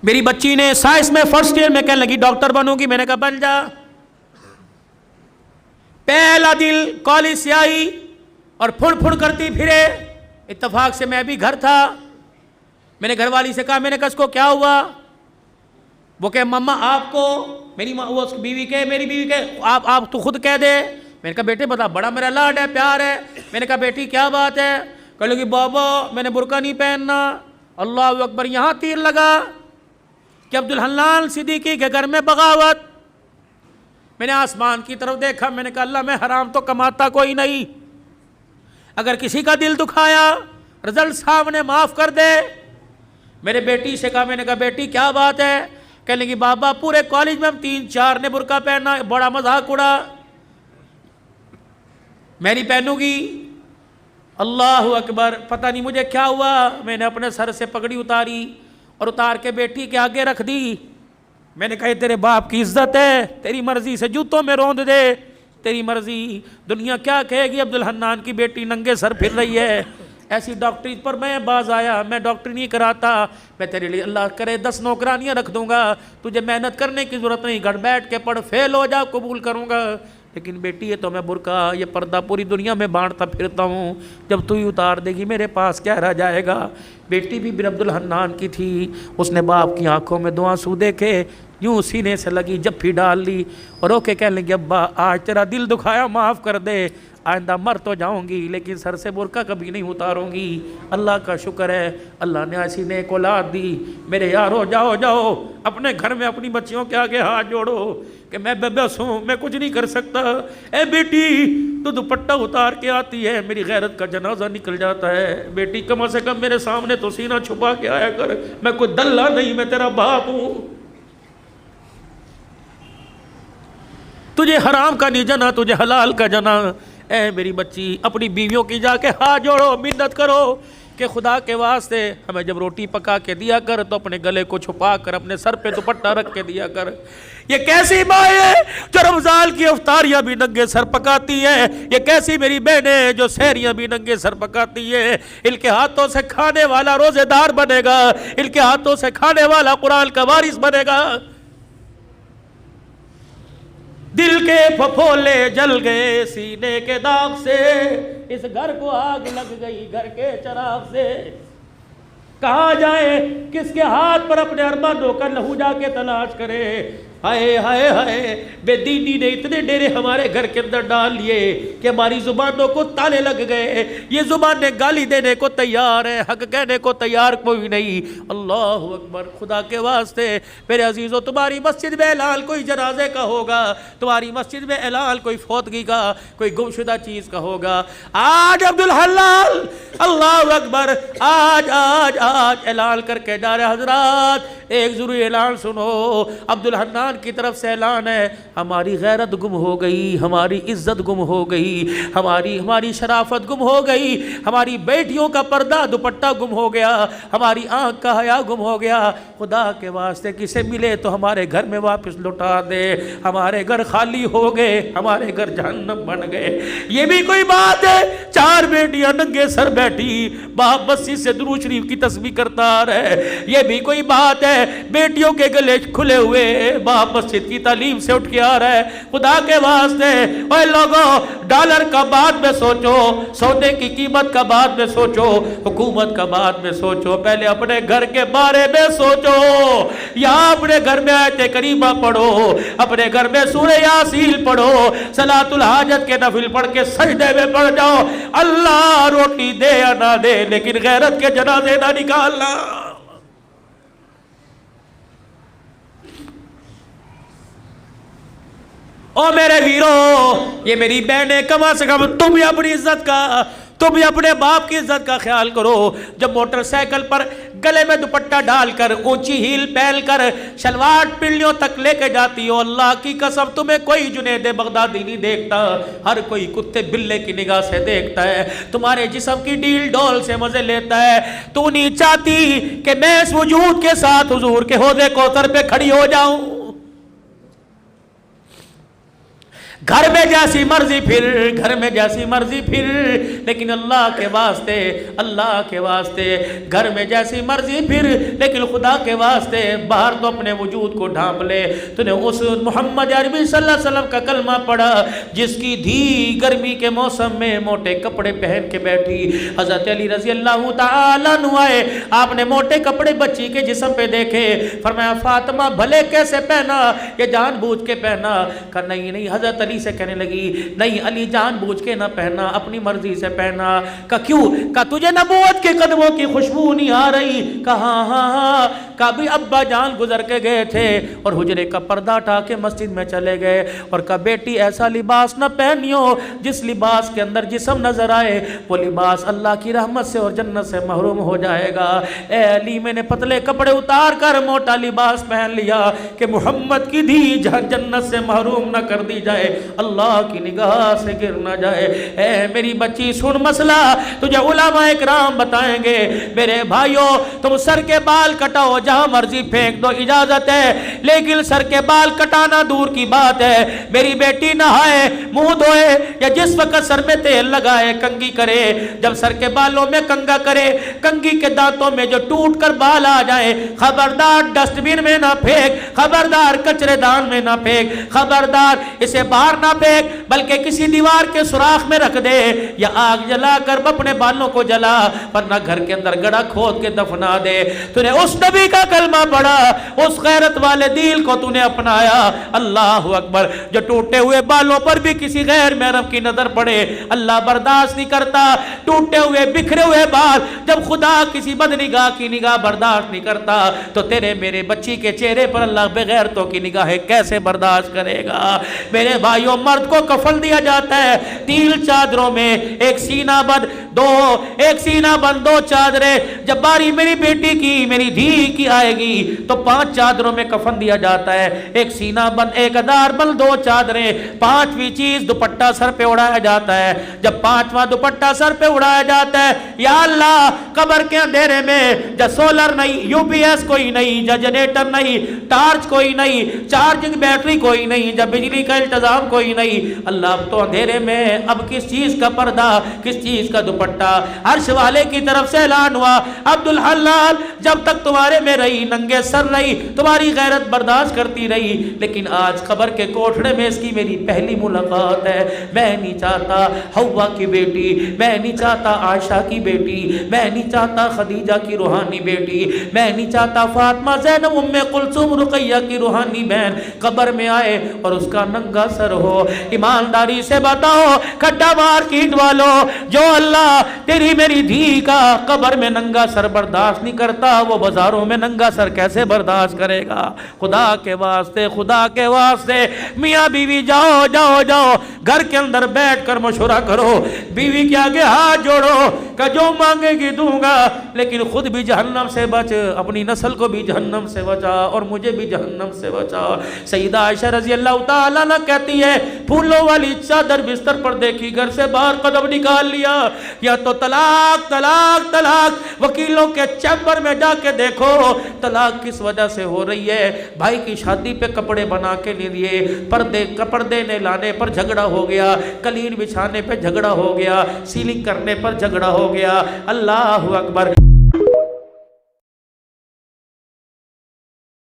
मेरी बच्ची ने साइंस में फर्स्ट ईयर में कहने लगी डॉक्टर बनूंगी। मैंने कहा बन जा। पहला दिल कॉलेज से आई और फुड़ फुड़ करती फिरे। इत्तेफाक से मैं भी घर था। मैंने घरवाली से कहा, मैंने कहा इसको क्या हुआ? वो कहे मम्मा आपको, मेरी वो बीवी के, मेरी बीवी के, आप तो खुद कह दे। मैंने कहा बेटे बता, बड़ा मेरा लाड है, प्यार है। मैंने कहा बेटी क्या बात है? कह लगी बाबा मैंने बुर्का नहीं पहनना। अल्लाह अकबर। यहाँ तीर लगा कि अब्दुल हन्नान सिद्दीकी के घर में बगावत। मैंने आसमान की तरफ देखा। मैंने कहा अल्लाह मैं हराम तो कमाता कोई नहीं, अगर किसी का दिल दुखाया रिजल्ट सामने माफ कर दे। मेरे बेटी से कहा, मैंने कहा बेटी क्या बात है? कहने लगी बाबा पूरे कॉलेज में हम 3-4 ने बुर्का पहना, बड़ा मजाक उड़ा, मैं नहीं पहनूंगी। अल्लाह अकबर। पता नहीं मुझे क्या हुआ, मैंने अपने सर से पगड़ी उतारी और उतार के बेटी के आगे रख दी। मैंने कहा तेरे बाप की इज्जत है, तेरी मर्जी से जूतों में रौंद दे, तेरी मर्जी। दुनिया क्या कहेगी अब्दुल हन्नान की बेटी नंगे सर फिर रही है। ऐसी डॉक्टरी पर मैं बाज आया। मैं डॉक्टरी नहीं कराता, मैं तेरे लिए अल्लाह करे 10 नौकरानियाँ रख दूंगा, तुझे मेहनत करने की ज़रूरत नहीं, घर बैठ के पढ़, फेल हो जा कबूल करूँगा। लेकिन बेटी ये तो मैं बुर्का ये पर्दा पूरी दुनिया में बांटता फिरता हूँ, जब तू ही उतार देगी मेरे पास क्या रह जाएगा। बेटी भी बिन अब्दुल हन्नान की थी। उसने बाप की आंखों में 2 आंसू देखे, यूँ सीने से लगी जप्फी डाल ली और ओके कहने लगी अब्बा आज तेरा दिल दुखाया माफ़ कर दे, आइंदा मर तो जाऊंगी लेकिन सर से बुर्का कभी नहीं उतारूंगी। अल्लाह का शुक्र है अल्लाह ने ऐसी नेक औलाद दी। मेरे यारो जाओ जाओ अपने घर में अपनी बच्चियों के आगे हाथ जोड़ो कि मैं बेबस हूँ, मैं कुछ नहीं कर सकता। ए बेटी तो दुपट्टा उतार के आती है, मेरी गैरत का जनाजा निकल जाता है। बेटी कम से कम मेरे सामने तो सीना छुपा के आया कर, मैं कोई दल्ला नहीं, मैं तेरा बाप हूँ। तुझे हराम का नहीं जना, तुझे हलाल का जना। ए मेरी बच्ची अपनी बीवियों की जाके हाथ जोड़ो, मिन्नत करो कि खुदा के वास्ते हमें जब रोटी पका के दिया कर तो अपने गले को छुपा कर अपने सर पे दुपट्टा रख के दिया कर। ये कैसी माँ है जो रमजान की इफ्तारियां भी नंगे सर पकाती है? ये कैसी मेरी बहनें जो सहरियां भी नंगे सर पकाती है? इनके हाथों से खाने वाला रोजेदार बनेगा, इनके हाथों से खाने वाला कुरान का वारिस बनेगा। दिल के फफोले जल गए सीने के दाग से, इस घर को आग लग गई घर के चराग से। कहाँ जाए, किसके हाथ पर अपने अरमानों का लहू जाके तलाश करे। हाय हाय हाय, बेदीनी ने इतने डेरे हमारे घर के अंदर डाल लिए कि हमारी जुबानों को ताले लग गए। ये जुबानें गाली देने को तैयार है, हक कहने को तैयार कोई नहीं। अल्लाह अकबर। खुदा के वास्ते मेरे अजीज़ों, तुम्हारी मस्जिद में ऐलान कोई जनाजे का होगा, तुम्हारी मस्जिद में ऐलान कोई फौतगी का, कोई गुमशुदा चीज़ का होगा। आज अब्दुल हलाल अल्लाह अकबर आज आज आज ऐलान करके जा रहे हजरात। एक जरूरी ऐलान सुनो, अब्दुल हन्नान की तरफ से ऐलान है, हमारी गैरत गुम हो गई, हमारी इज्जत गुम हो गई, हमारी शराफत गुम हो गई, हमारी बेटियों का पर्दा दुपट्टा गुम हो गया, हमारी आंख का हया गुम हो गया। खुदा के वास्ते किसे मिले तो हमारे घर में वापस लौटा दे। हमारे घर खाली हो गए, हमारे घर जहन्नम बन गए। ये भी कोई बात है? 4 बेटियां नंगे सर बैठी, बाप मस्जिद से दुरूद शरीफ की तस्बीह करता रहे। ये भी कोई बात है? बेटियों के गले खुले हुए, बाप मस्जिद की तालीम से उठ के आ रहा है। खुदा के वास्ते ओए लोगों, डॉलर का बाद में सोचो, सोने की कीमत का बाद में सोचो, हुकूमत का बाद में सोचो, पहले अपने घर के बारे में सोचो। या अपने घर में आयते करीमा पढ़ो, अपने घर में सूरह यासीन पढ़ो, सलातुल हाजत के नफिल पढ़ के सजदे में पढ़ जाओ। अल्लाह रोटी दे या ना दे, लेकिन गैरत के जनाजे ना निकालना। ओ मेरे वीरो, ये मेरी बहनें, कम से कम तुम भी अपनी इज्जत का, तुम भी अपने बाप की इज्जत का ख्याल करो। जब मोटरसाइकिल पर गले में दुपट्टा डालकर, ऊंची हील पहनकर, शलवार पिल्लियों तक लेके जाती हो, अल्लाह की कसम तुम्हें कोई जुनैद बगदादी नहीं देखता, हर कोई कुत्ते बिल्ले की निगाह से देखता है, तुम्हारे जिस्म की डील डोल से मजे लेता है। तू नहीं चाहती कि मैं इस वजूद के साथ हुजूर के हौज़े कौसर पे खड़ी हो जाऊं? घर में जैसी मर्जी फिर, घर में जैसी मर्जी फिर, लेकिन अल्लाह के वास्ते, अल्लाह के वास्ते घर में जैसी मर्जी फिर, लेकिन खुदा के वास्ते बाहर तो अपने वजूद को ढांप ले। तूने उस मोहम्मद अरबी सल्लल्लाहु अलैहि वसल्लम का कलमा पढ़ा जिसकी धी गर्मी के मौसम में मोटे कपड़े पहन के बैठी। हजरत अली रजी अल्लाह तआला अन्हु आए, आपने मोटे कपड़े बच्ची के जिस्म पे देखे, फरमाया फातिमा भले कैसे पहना, ये जानबूझ के पहना? कहा नहीं नहीं। हजरत अली से कहने लगी नहीं अली जानबूझ के ना पहना, अपनी मर्जी से पहना। कहा क्यों? कहा तुझे नबूवत के कदमों की खुशबू नहीं आ रही? कहा हाँ। कहा भी अब्बा जान गुजर के गए थे और हुजरे का पर्दा उठा के मस्जिद में चले गए, और कहा बेटी ऐसा लिबास न पहनियो जिस लिबास के अंदर जिस्म नजर आए, वो लिबास अल्लाह की रहमत से और जन्नत से महरूम हो जाएगा। ए अली मैंने पतले कपड़े उतार कर मोटा लिबास पहन लिया कि मोहम्मद की धी जन्नत से महरूम न कर दी जाए, अल्लाह की निगाह से गिर ना जाए। ए मेरी बच्ची सुन मसला, तुझे उलमा इकराम बताएंगे। मेरे भाइयों तुम सर के बाल कटाओ, जहां मर्जी फेंक दो, इजाजत है, लेकिन सर के बाल कटाना दूर की बात है। मेरी बेटी नहाए, मुंह धोए, या जिस वक्त सर में तेल लगाए, कंघी करे, जब सर के बालों में कंघा करे, कंघी के दांतों में जो टूट कर बाल आ जाए, खबरदार डस्टबिन में ना फेंक, खबरदार कचरेदान में ना फेंक, खबरदार इसे बाहर ना फेंक, बल्कि किसी दीवार के सुराख में रख दे, या आग जलाकर अपने बालों को जला, वरना घर के अंदर गड्ढा खोद के दफना दे। तूने उस नबी का कलमा पढ़ा, उस गैरत वाले दिल को तूने अपनाया। अल्लाह अकबर। जो टूटे हुए बालों पर भी किसी गैर महरम की नजर पड़े, अल्लाह बर्दाश्त नहीं करता। टूटे हुए बिखरे हुए बाल जब खुदा किसी बदनिगाह की निगाह बर्दाश्त नहीं करता, तो तेरे मेरे बच्ची के चेहरे पर अल्लाह बेगैरतों की निगाहें कैसे बर्दाश्त करेगा? मेरे भाइयों मर्द को कफन दिया जाता है 3 चादरों में, एक सीना बंद दो चादरें। जब बारी मेरी बेटी की, मेरी धी की आएगी तो 5 चादरों में कफन दिया जाता है, एक सीना बंद, एक अदार बंद, 2 चादरें, 5वीं चीज दुपट्टा सर पे उड़ाया जाता है। जब 5वां दुपट्टा सर पे उड़ाया जाता है, या अल्लाह कब्र के अंधेरे में जब सोलर नहीं, यूपीएस कोई नहीं, जब जनरेटर नहीं, टार्च कोई नहीं, चार्जिंग बैटरी कोई नहीं, जब बिजली का इंतजाम कोई नहीं, अल्लाह तो अंधेरे में अब किस चीज का पर्दा, किस चीज का दुपट्टा? अर्श वाले की तरफ से ऐलान हुआ, अब्दुल हलाल जब तक तुम्हारे में रही, नंगे सर रही, तुम्हारी गैरत बर्दाश्त करती रही, लेकिन आज कब्र के कोठड़े में इसकी मेरी पहली मुलाकात है। मैं नहीं चाहता हव्वा की बेटी, मैं नहीं चाहता आयशा की बेटी, मैं नहीं चाहता खदीजा की रूहानी बेटी, मैं नहीं चाहता फातिमा ज़ैनब उम्मे कुलसूम रुकैया की रूहानी बहन कब्र में आए और उसका नंगा सर हो। ईमानदारी से बताओ खड्डा मार्केट वालों, जो अल्लाह तेरी मेरी धी का कब्र में नंगा सर बर्दाश्त नहीं करता, वो बाजारों में नंगा सर कैसे बर्दाश्त करेगा? खुदा के वास्ते, खुदा के वास्ते मियाँ बीवी जाओ जाओ जाओ, घर के अंदर बैठ कर मशवरा करो, बीवी के आगे हाथ जोड़ो कि जो मांगेगी दूंगा, लेकिन खुद भी जहन्नम से बच, अपनी नस्ल को भी जहन्नम से बचा और मुझे भी जहन्नम से बचा। सईदा आयशा रजी अल्लाह तआला अन्हा कहती है, फूलों वाली चादर बिस्तर पर देखी, घर से बाहर कदम निकाल लिया, या तो तलाक तलाक तलाक। वकीलों के चैम्बर में जाके देखो तलाक किस वजह से हो रही है। भाई की शादी पे कपड़े बना के नहीं दिए, पर्दे ने लाने पर झगड़ा हो गया, कलीन बिछाने पे झगड़ा हो गया, सीलिंग करने पर झगड़ा हो गया। अल्लाह अकबर।